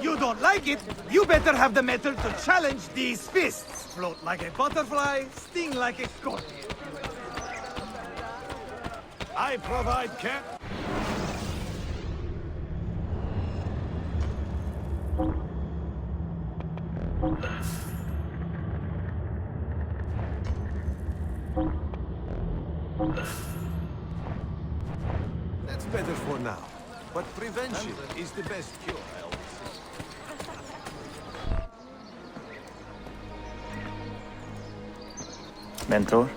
You don't like it? You better have the metal to challenge these fists. Float like a butterfly, sting like a scorpion. I provide care. That's better for now. But prevention is the best cure, I always say. Mentor?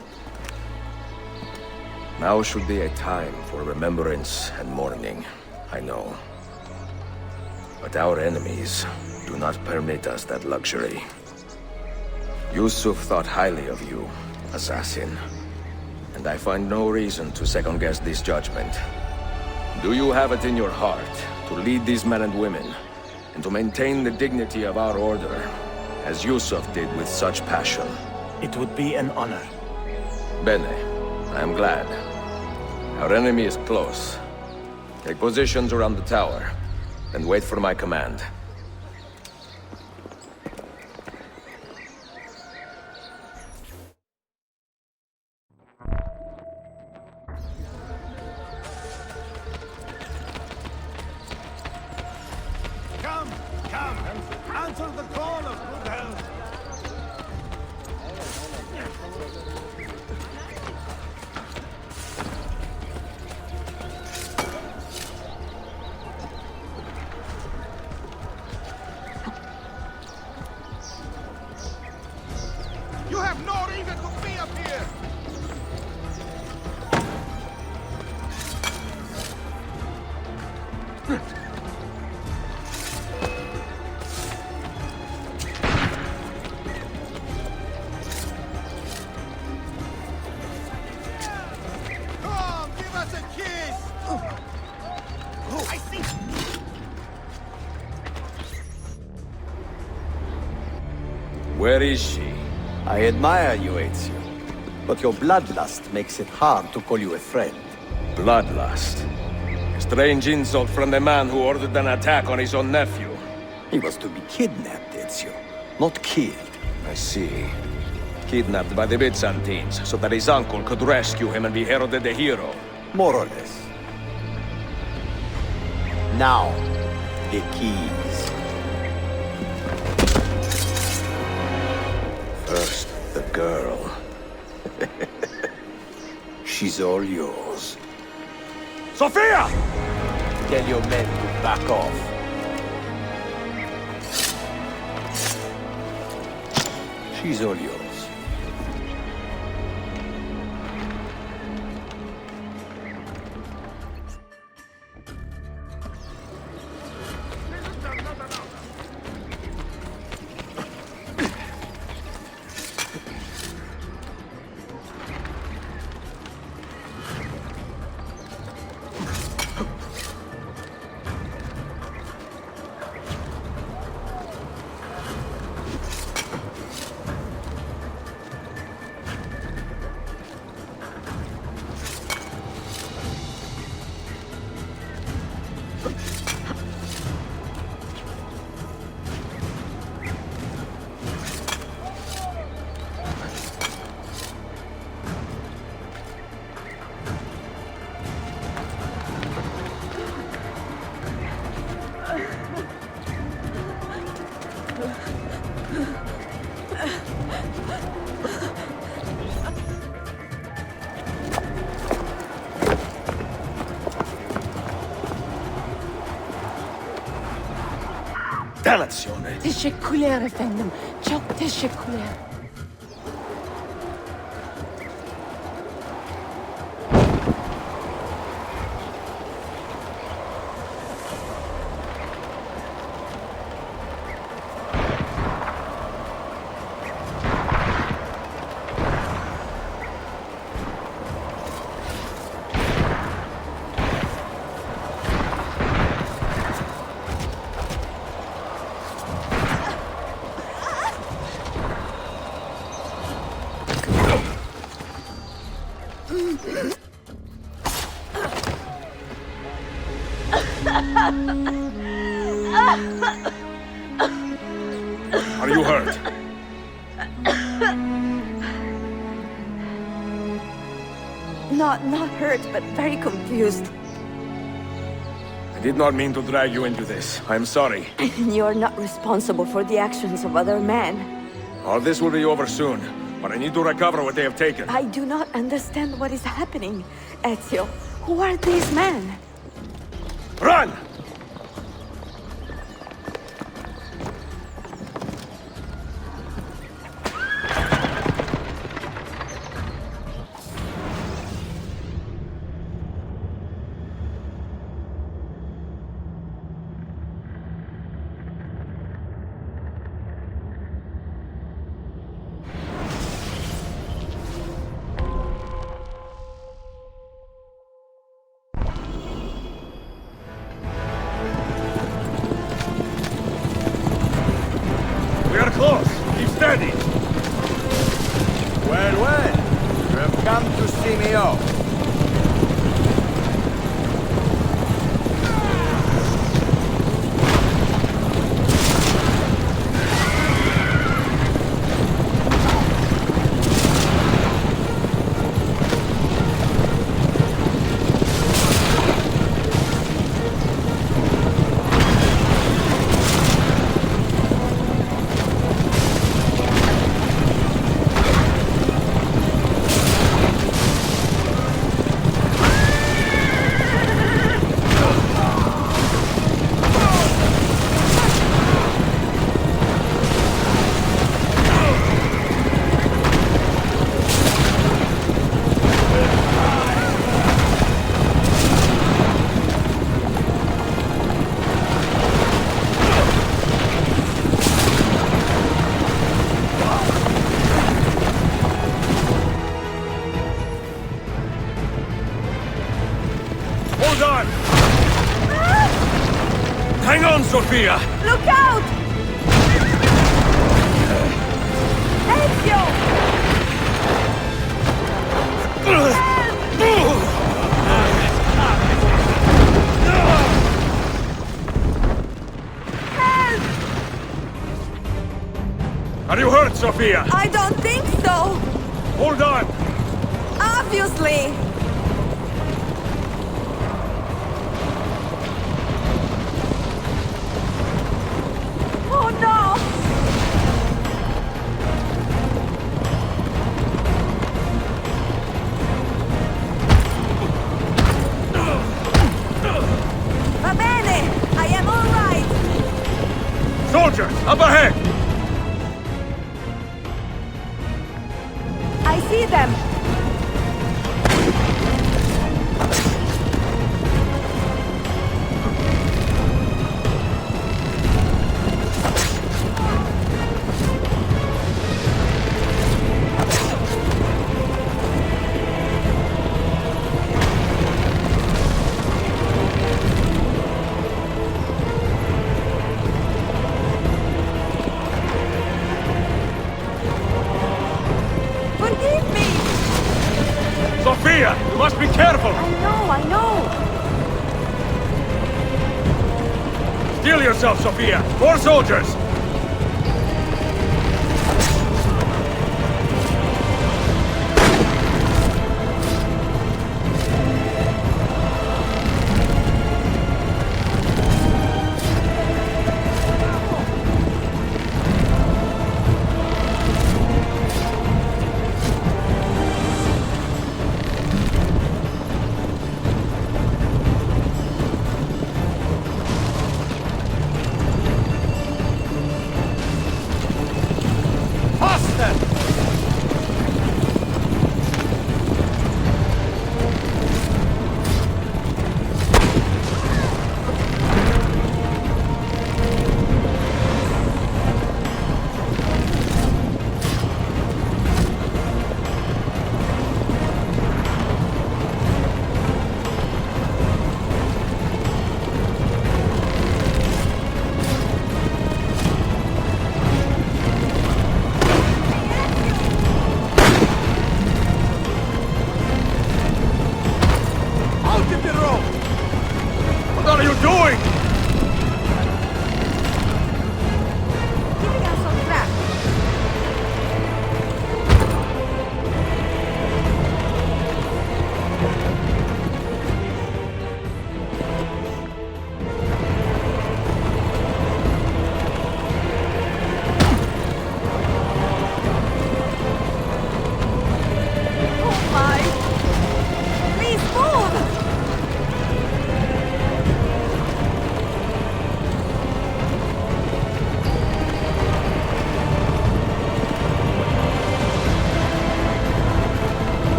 Now should be a time for remembrance and mourning, I know. But our enemies do not permit us that luxury. Yusuf thought highly of you, assassin. And I find no reason to second-guess this judgment. Do you have it in your heart to lead these men and women, and to maintain the dignity of our order, as Yusuf did with such passion? It would be an honor. Bene, I am glad. Our enemy is close. Take positions around the tower, and wait for my command. Come, answer the call of good health. You have no reason to be up here! Come, give us a kiss! I see! Where is she? I admire you, Ezio. But your bloodlust makes it hard to call you a friend. Bloodlust. A strange insult from the man who ordered an attack on his own nephew. He was to be kidnapped, Ezio, not killed. I see. Kidnapped by the Byzantines, so that his uncle could rescue him and be heralded a hero. More or less. Now, the keys. First, the girl. She's all yours. Sophia! Tell your men to back off. She's all yours. Dannazione! Teşekkürler efendim. Çok teşekkürler. Are you hurt? Not hurt, but very confused. I did not mean to drag you into this. I'm sorry. You're not responsible for the actions of other men. All this will be over soon, but I need to recover what they have taken. I do not understand what is happening, Ezio. Who are these men? Run! We are close. Keep steady. Well, well. You have come to see me off. Hold on! Hang on, Sophia! Look out! Ezio! Are you hurt, Sophia? I don't think so! Hold on! Obviously! Oh no! Va bene! I am all right! Soldiers, up ahead! I see them! Forgive me! Sophia, you must be careful! I know! Steel yourself, Sophia! More soldiers!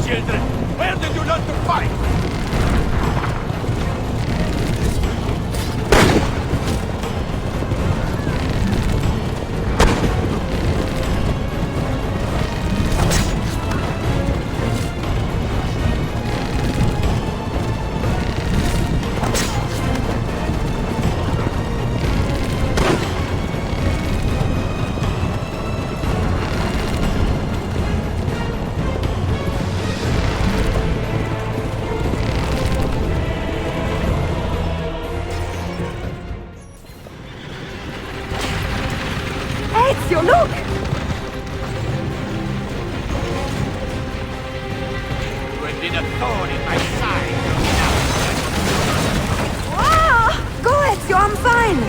children! Where did you learn to fight? Ezio, look! You have been a thorn in my side. Ah! Go, Ezio, I'm fine!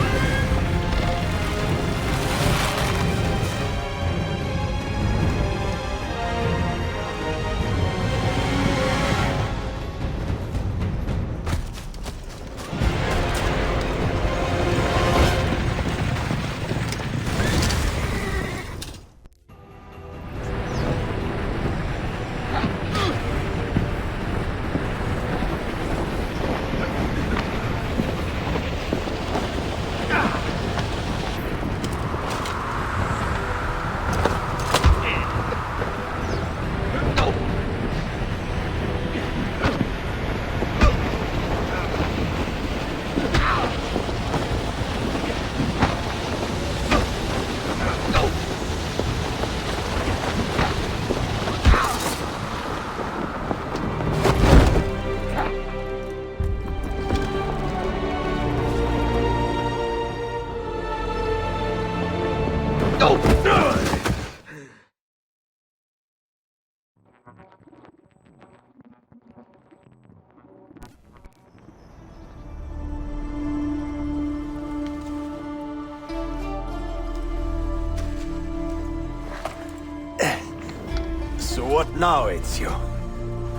So what now, Ezio?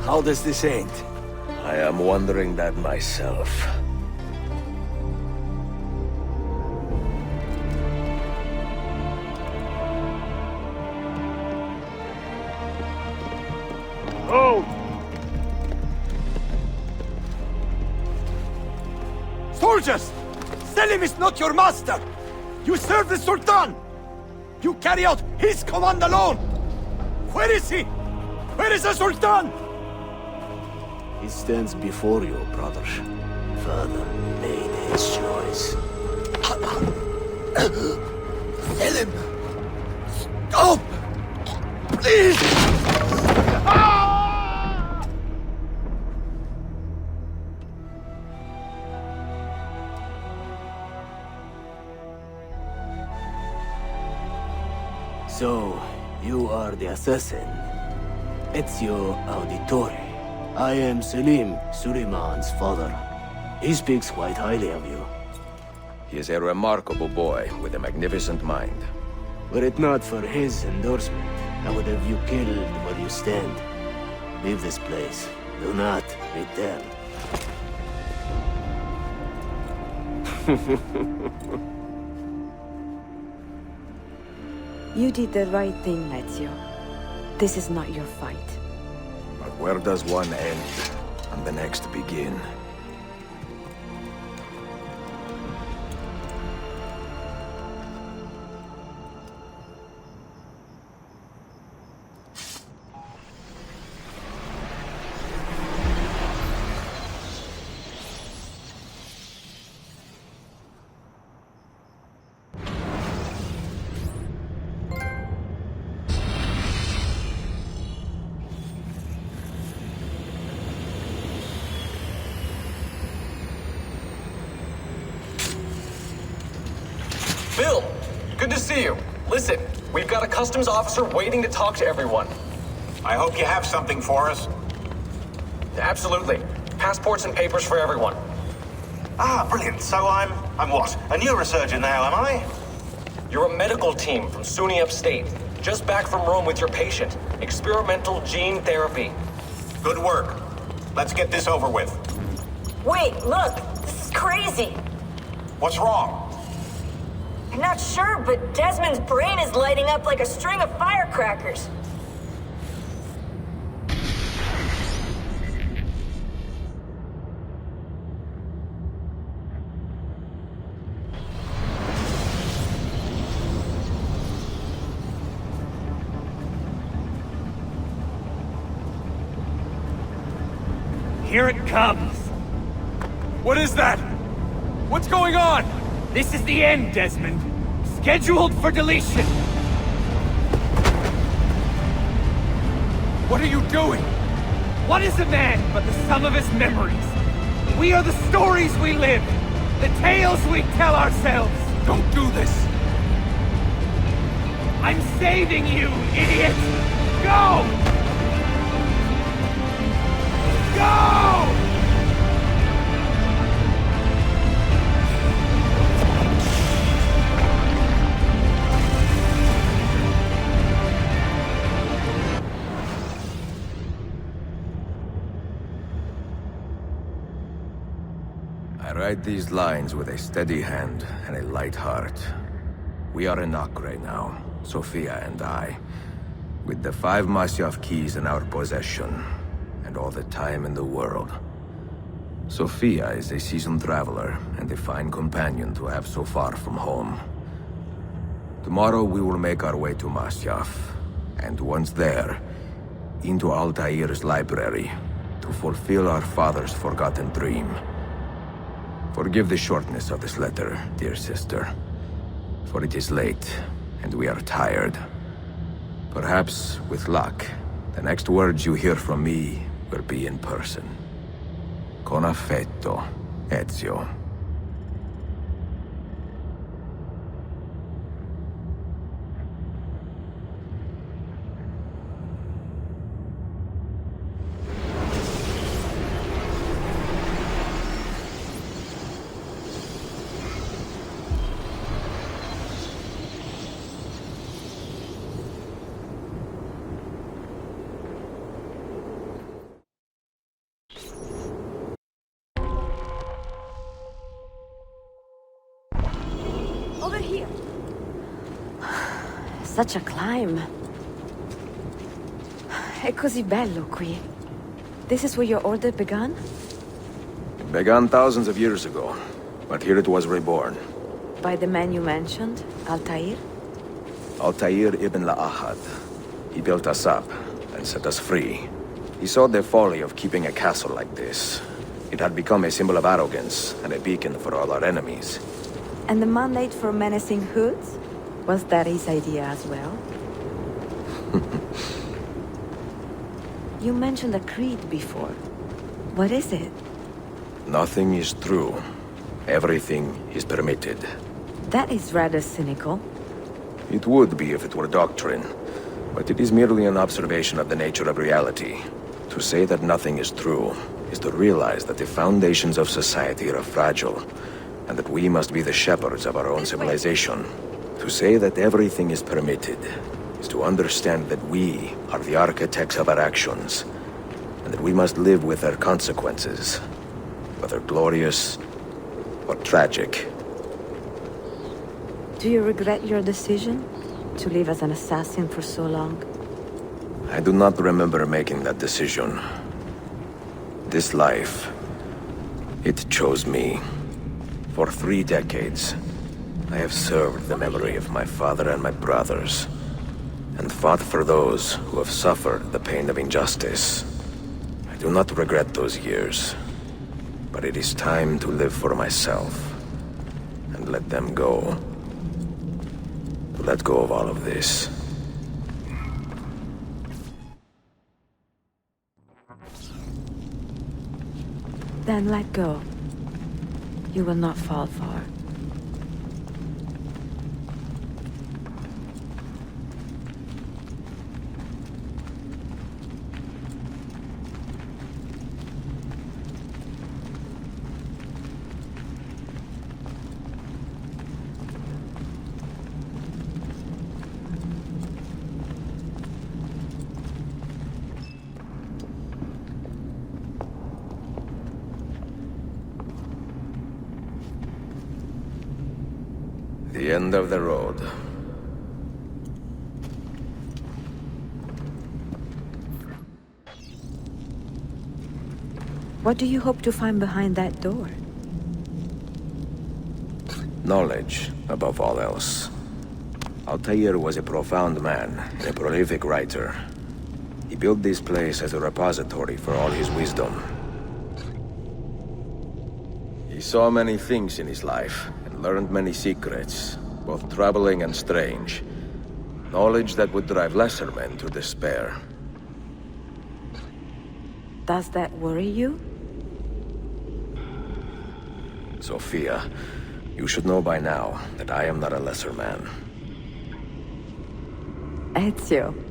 How does this end? I am wondering that myself. Soldiers! Selim is not your master! You serve the Sultan! You carry out his command alone! Where is he? Where is the Sultan? He stands before you, brother. Father made his choice. Selim! Stop! Please! So, you are the assassin. Ezio Auditore. I am Selim, Suleiman's father. He speaks quite highly of you. He is a remarkable boy with a magnificent mind. Were it not for his endorsement, I would have you killed where you stand. Leave this place. Do not return. You did the right thing, Ezio. This is not your fight. But where does one end and the next begin? Bill, good to see you. Listen, we've got a customs officer waiting to talk to everyone. I hope you have something for us. Absolutely. Passports and papers for everyone. Ah, brilliant. So I'm what? A neurosurgeon now, am I? You're a medical team from SUNY Upstate. Just back from Rome with your patient. Experimental gene therapy. Good work. Let's get this over with. Wait, look! This is crazy! What's wrong? I'm not sure, but Desmond's brain is lighting up like a string of firecrackers. Here it comes. What is that? What's going on? This is the end, Desmond. Scheduled for deletion. What are you doing? What is a man but the sum of his memories? We are the stories we live, the tales we tell ourselves. Don't do this. I'm saving you, idiot! Go! Go! I write these lines with a steady hand and a light heart. We are in Acre now, Sophia and I, with the 5 Masyaf keys in our possession, and all the time in the world. Sophia is a seasoned traveler, and a fine companion to have so far from home. Tomorrow we will make our way to Masyaf, and once there, into Altair's library, to fulfill our father's forgotten dream. Forgive the shortness of this letter, dear sister, for it is late, and we are tired. Perhaps, with luck, the next words you hear from me will be in person. Con affetto, Ezio. Over here. Such a climb. È così bello qui. This is where your order began? It began thousands of years ago, but here it was reborn. By the man you mentioned, Altair? Altair ibn La'ahad. He built us up and set us free. He saw the folly of keeping a castle like this. It had become a symbol of arrogance and a beacon for all our enemies. And the mandate for menacing hoods? Was that his idea as well? You mentioned a creed before. What is it? Nothing is true. Everything is permitted. That is rather cynical. It would be if it were doctrine, but it is merely an observation of the nature of reality. To say that nothing is true is to realize that the foundations of society are fragile, and that we must be the shepherds of our own civilization. To say that everything is permitted is to understand that we are the architects of our actions, and that we must live with their consequences, whether glorious or tragic. Do you regret your decision to live as an assassin for so long? I do not remember making that decision. This life, it chose me. For 3 decades, I have served the memory of my father and my brothers, and fought for those who have suffered the pain of injustice. I do not regret those years, but it is time to live for myself, and let them go. To let go of all of this. Then let go. You will not fall far. The end of the road. What do you hope to find behind that door? Knowledge, above all else. Altair was a profound man, and a prolific writer. He built this place as a repository for all his wisdom. He saw many things in his life, and learned many secrets, both troubling and strange. Knowledge that would drive lesser men to despair. Does that worry you? Sophia, you should know by now that I am not a lesser man. Ezio.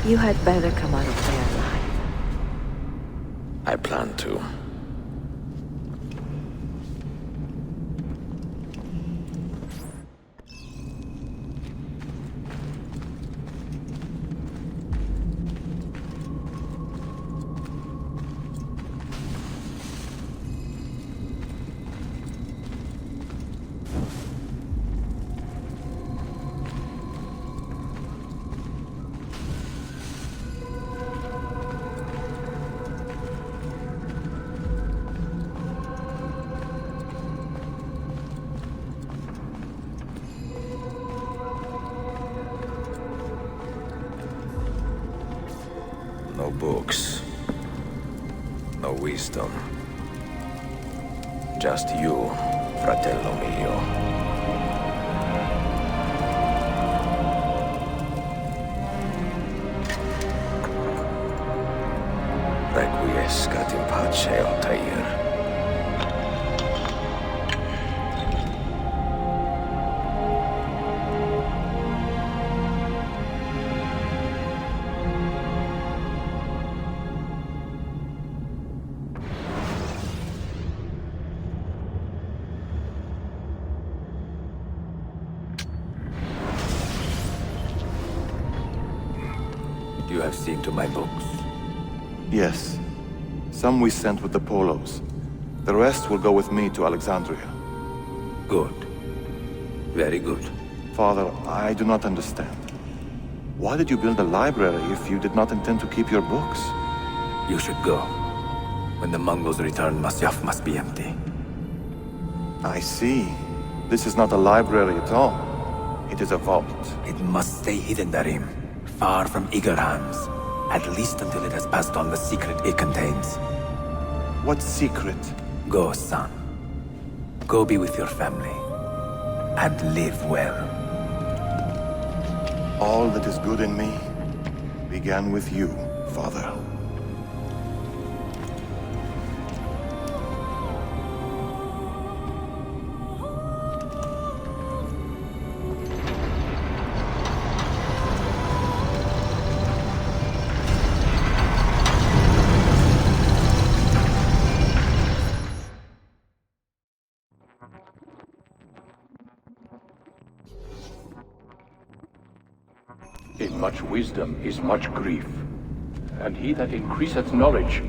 You had better come out of there alive. I plan to. No books. No wisdom. Just you, fratello mio. Requiescat in pace, Altair. You have seen to my books. Yes. Some we sent with the Polos. The rest will go with me to Alexandria. Good. Very good. Father, I do not understand. Why did you build a library if you did not intend to keep your books? You should go. When the Mongols return, Masyaf must be empty. I see. This is not a library at all. It is a vault. It must stay hidden, Darim. Far from eager hands. At least until it has passed on the secret it contains. What secret? Go, son. Go be with your family. And live well. All that is good in me began with you, Father. In much wisdom is much grief, and he that increaseth knowledge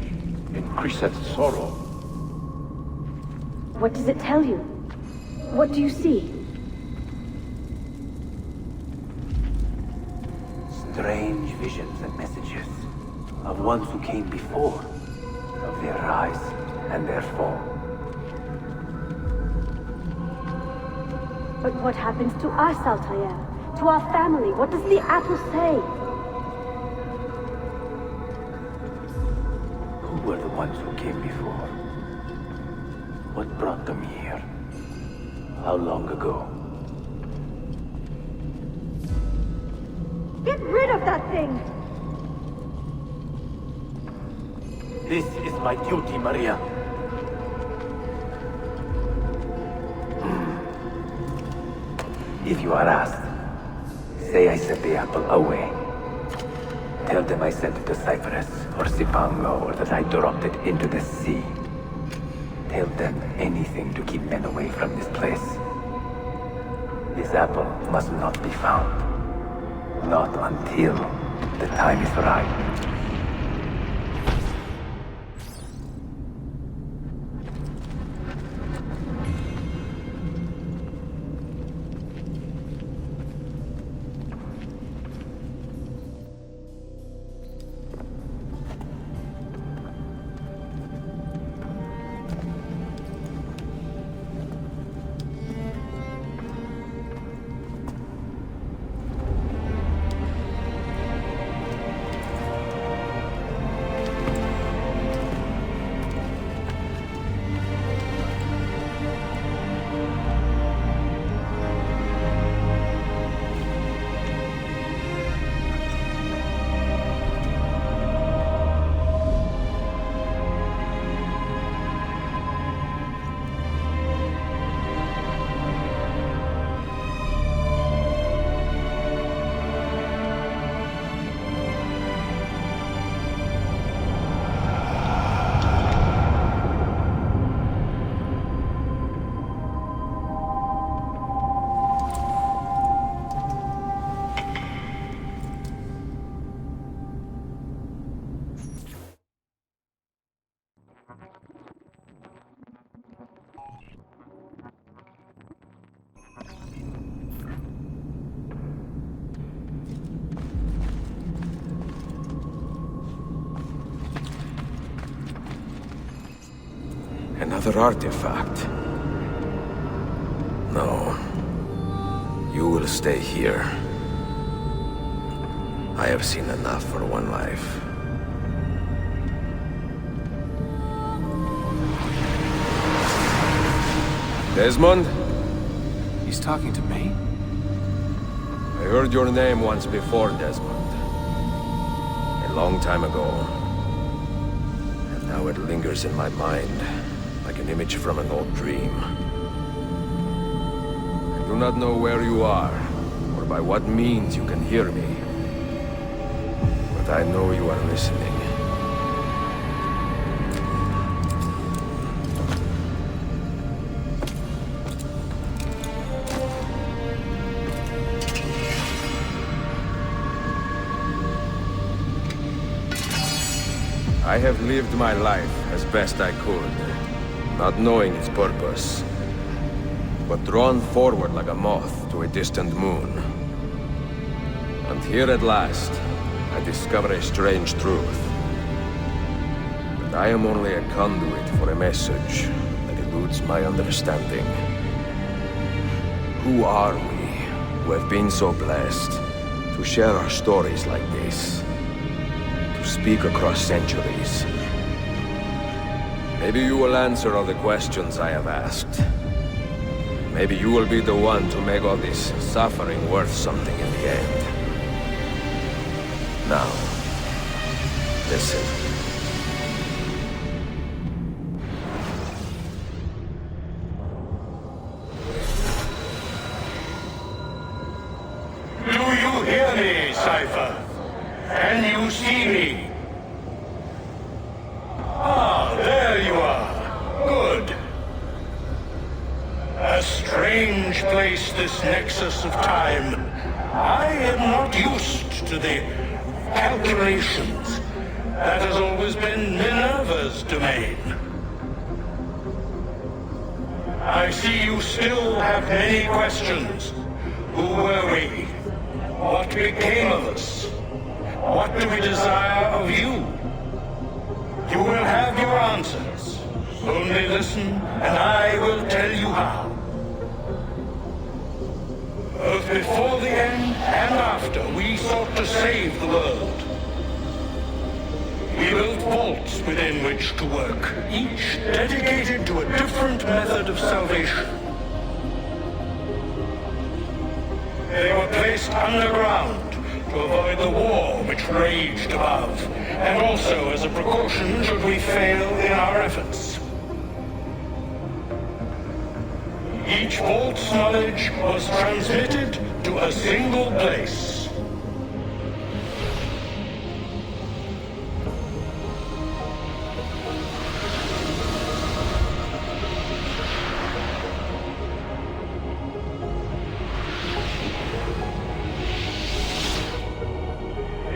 increaseth sorrow. What does it tell you? What do you see? Strange visions and messages of ones who came before, of their rise and their fall. But what happens to us, Altair? To our family? What does the apple say? Who were the ones who came before? What brought them here? How long ago? Get rid of that thing! This is my duty, Maria. If you are asked, say I sent the apple away. Tell them I sent it to Cyprus or Cipango, or that I dropped it into the sea. Tell them anything to keep men away from this place. This apple must not be found. Not until the time is right. Another artifact. No. You will stay here. I have seen enough for one life. Desmond? He's talking to me? I heard your name once before, Desmond. A long time ago. And now it lingers in my mind, like an image from an old dream. I do not know where you are, or by what means you can hear me. But I know you are listening. I have lived my life as best I could, not knowing its purpose, but drawn forward like a moth to a distant moon. And here at last, I discover a strange truth. That I am only a conduit for a message that eludes my understanding. Who are we, who have been so blessed, to share our stories like this? Speak across centuries. Maybe you will answer all the questions I have asked. Maybe you will be the one to make all this suffering worth something in the end. Now, listen. Do you hear me, Cypher? Can you see me? Ah, there you are. Good. A strange place, this nexus of time. I am not used to the calculations. That has always been Minerva's domain. I see you still have many questions. Who were we? What became of us? What do we desire of you? You will have your answers. Only listen, and I will tell you how. Both before the end and after, we sought to save the world. We built vaults within which to work, each dedicated to a different method of salvation. They were placed underground to avoid the war which raged above, and also as a precaution should we fail in our efforts. Each vault's knowledge was transmitted to a single place.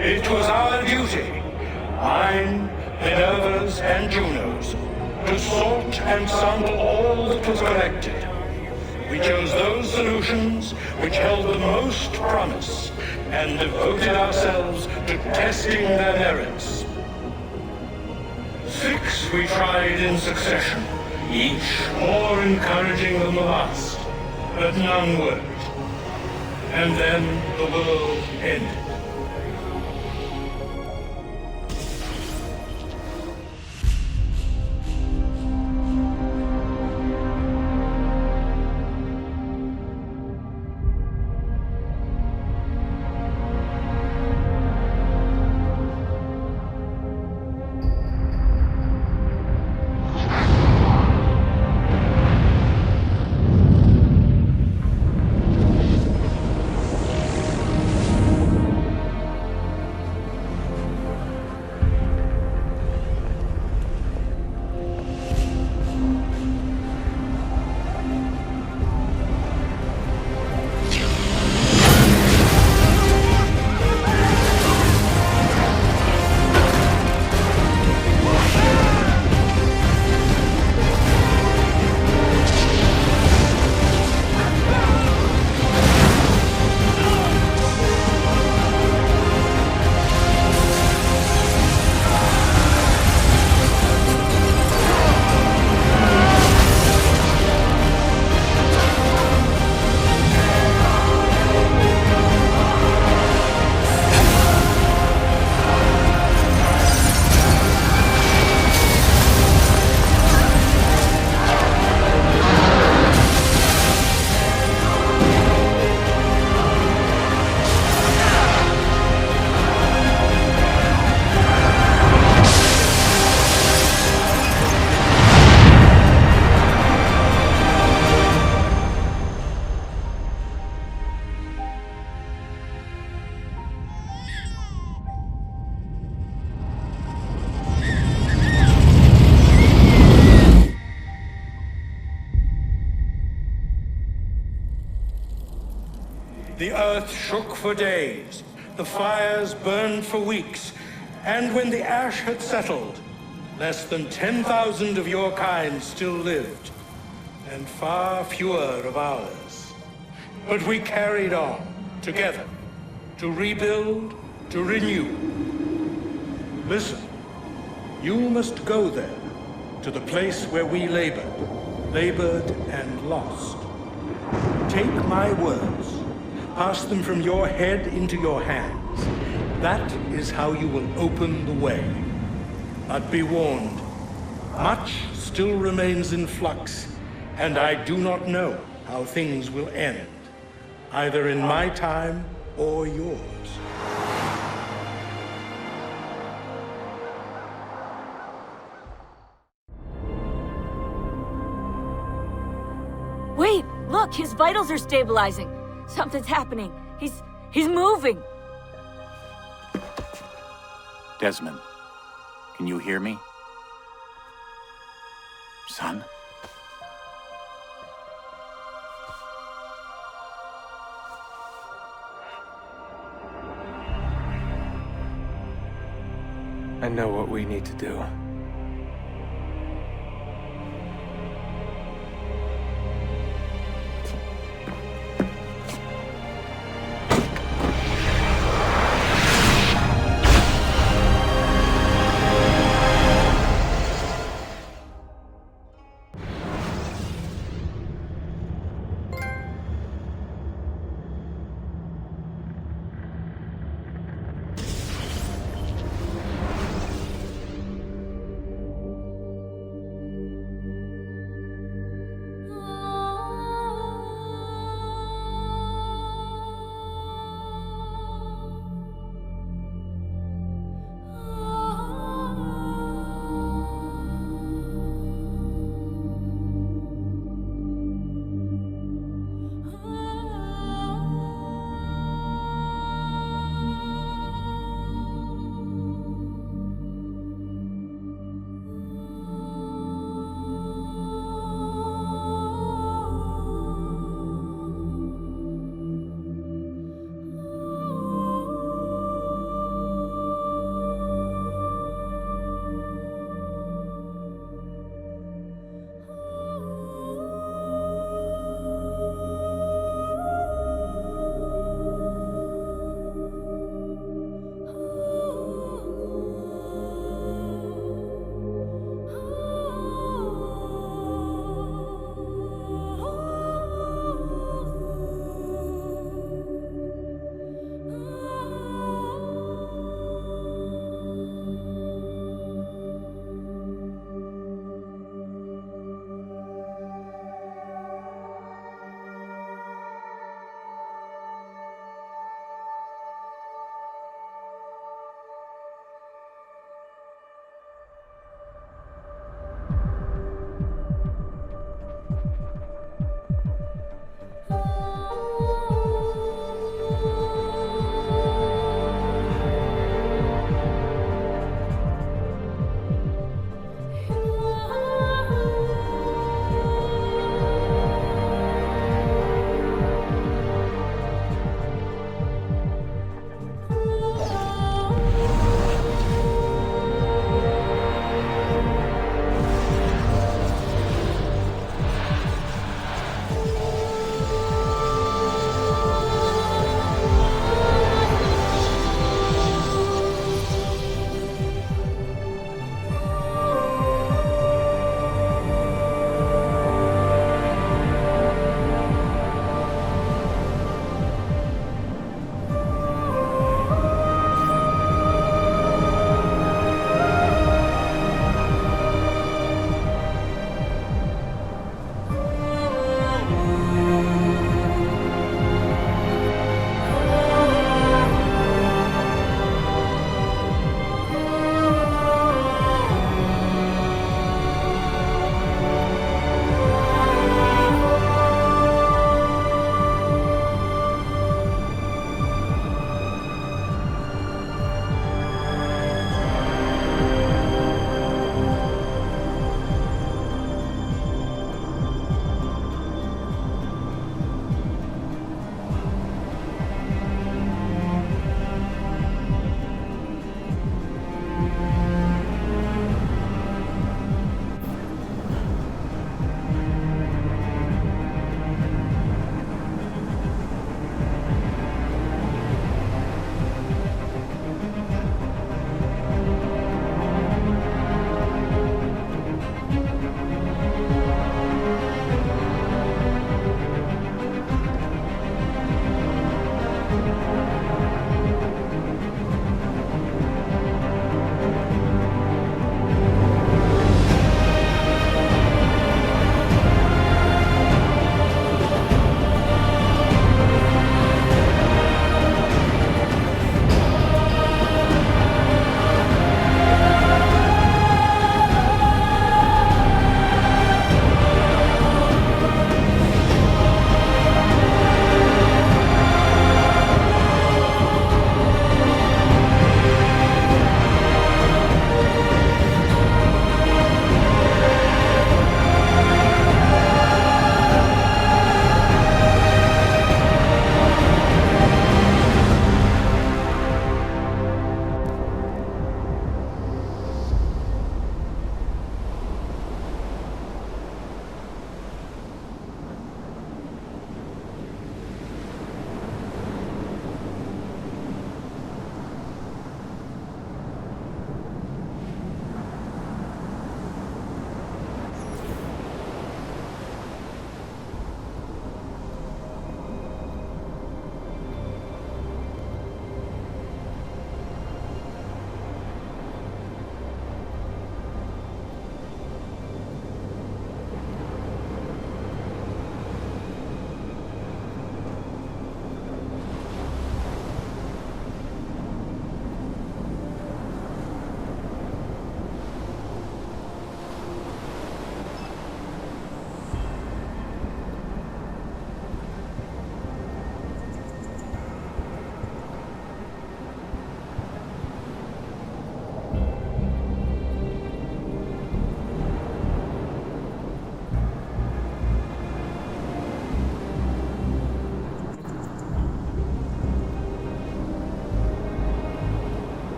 It was our duty, mine, Minerva's, and Juno's, to sort and sample all that was collected. We chose those solutions which held the most promise, and devoted ourselves to testing their merits. 6 we tried in succession, each more encouraging than the last, but none worked. And then the world ended. The earth shook for days, the fires burned for weeks, and when the ash had settled, less than 10,000 of your kind still lived, and far fewer of ours. But we carried on, together, to rebuild, to renew. Listen, you must go there, to the place where we labored and lost. Take my words, pass them from your head into your hands. That is how you will open the way. But be warned, much still remains in flux, and I do not know how things will end, either in my time or yours. Wait, look, his vitals are stabilizing. Something's happening. He's moving. Desmond, can you hear me? Son? I know what we need to do.